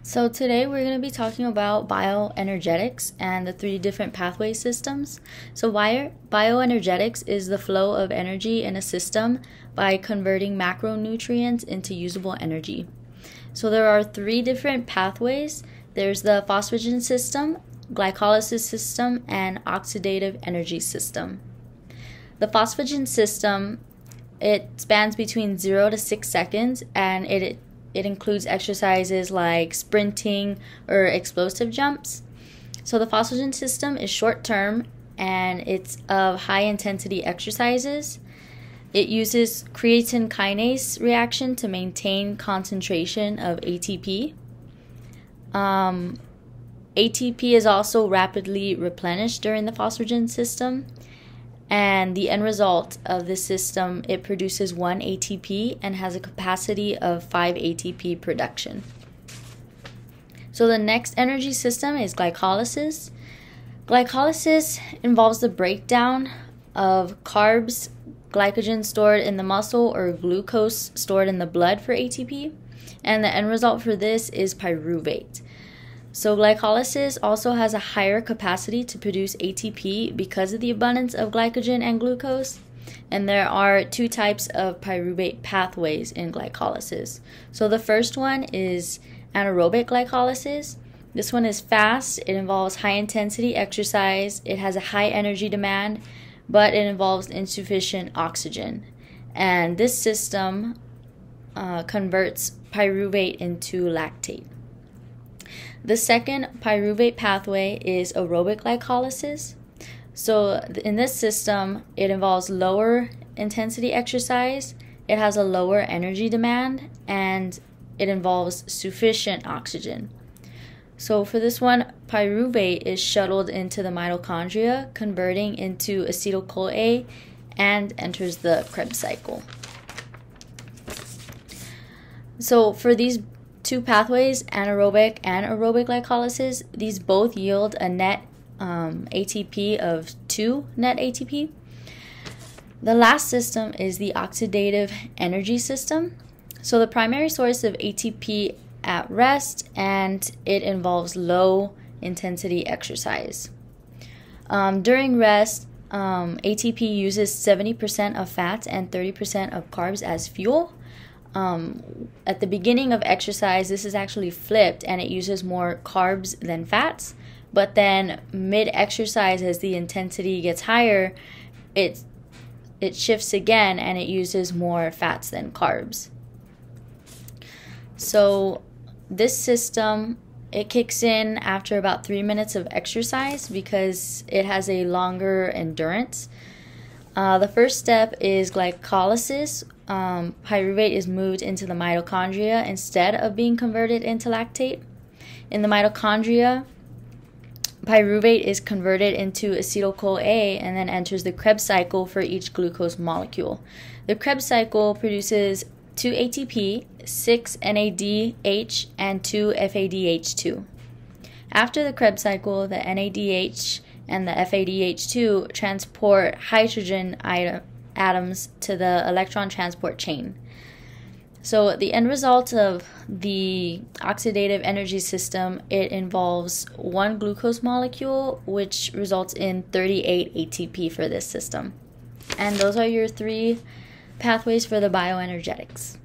So today we're going to be talking about bioenergetics and the three different pathway systems. So bioenergetics is the flow of energy in a system by converting macronutrients into usable energy. So there are three different pathways. There's the phosphagen system, glycolysis system, and oxidative energy system. The phosphagen system, it spans between 0 to 6 seconds, and it includes exercises like sprinting or explosive jumps. So the phosphagen system is short term and it's of high intensity exercises. It uses creatine kinase reaction to maintain concentration of ATP. ATP is also rapidly replenished during the phosphagen system. And the end result of this system, it produces 1 ATP and has a capacity of 5 ATP production. So the next energy system is glycolysis. Glycolysis involves the breakdown of carbs, glycogen stored in the muscle, or glucose stored in the blood for ATP. And the end result for this is pyruvate. So glycolysis also has a higher capacity to produce ATP because of the abundance of glycogen and glucose. And there are two types of pyruvate pathways in glycolysis. So the first one is anaerobic glycolysis. This one is fast. It involves high intensity exercise. It has a high energy demand, but it involves insufficient oxygen. And this system converts pyruvate into lactate. The second pyruvate pathway is aerobic glycolysis. So in this system, it involves lower intensity exercise, it has a lower energy demand, and it involves sufficient oxygen. So for this one, pyruvate is shuttled into the mitochondria, converting into acetyl-CoA, and enters the Krebs cycle. So for these two pathways, anaerobic and aerobic glycolysis, these both yield a net ATP of 2 net ATP. The last system is the oxidative energy system. So the primary source of ATP at rest, and it involves low intensity exercise. During rest, ATP uses 70% of fats and 30% of carbs as fuel. At the beginning of exercise, this is actually flipped and it uses more carbs than fats. But then mid-exercise, as the intensity gets higher, it shifts again and it uses more fats than carbs. So this system, it kicks in after about 3 minutes of exercise because it has a longer endurance. The first step is glycolysis. Pyruvate is moved into the mitochondria instead of being converted into lactate. In the mitochondria, pyruvate is converted into acetyl-CoA and then enters the Krebs cycle for each glucose molecule. The Krebs cycle produces 2 ATP, 6 NADH, and 2 FADH2. After the Krebs cycle, the NADH and the FADH2 transport hydrogen atoms to the electron transport chain. So the end result of the oxidative energy system, it involves 1 glucose molecule, which results in 38 ATP for this system. And those are your 3 pathways for the bioenergetics.